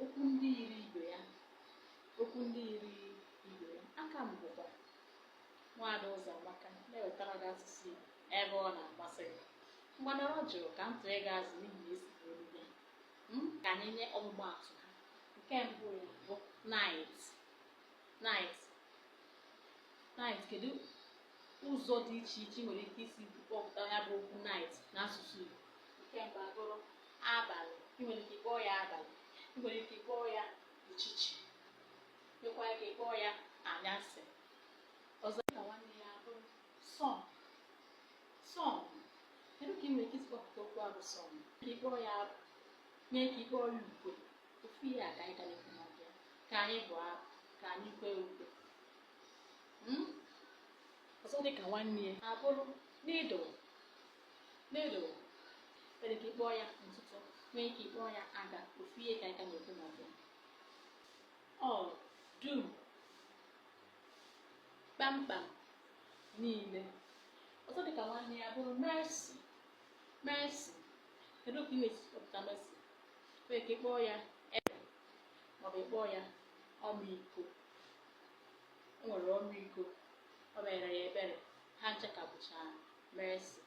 okwu ndị yiri ibe ya, okwu ndị yiri ibe ya. Aka m bụkwa Nwaada Ụzọamaka na-ewetara gị asụsụ Igbo ebe ọ na-amasị gị. Mgbanọrọ jụrụ ka m tụọ gị azụ n'ihi na esi n'olu ya. Ka anyị nye ọmụmaatụ ha. Nke mbụ ya bụ night. Night, kedu ụzọ dị iche iche nwere ike isi kpọpụta ya bụ okwu night n'asụsụ Igbo? Nke mbụ agụrụ abalị. Ị nwere ike kpọọ ya abalị, ị nwere ike kpọọ ya uchichi, nwekwara ike kpọọ ya anyasị. Ọzọ ka nwanne ya bụrụ sun. Kedu ka ị nwere ike isi kpọpụta okwu abụ sun? Ịkpọọ ya abụ, mee ka ịkpọọ ya ukwe. Ofu ihe a ka anyị ga na-ekwu na ya. Ka anyị bụ abụ, ka anyị kwee ukwe. Ọzọ dị ka nwanne ya abụrụ needle. Nwere ike ịkpọọ ya ntụtụ, nwee ike ịkpọọ ya aga. Ofu ihe ka anyị ga na-ekwu na ya. Dum, kpamkpam, niile. Ọzọ dị ka nwanne ya bụrụ mercy. Kedu ka ị nwere ike ịkpọpụta mercy? Nwere ike ịkpọọ ya ebere maọbụ ịkpọọ ya ọmịiko. O nwere ọmịiko, o mere ya ebere. Ha ncha ka bụcha mercy.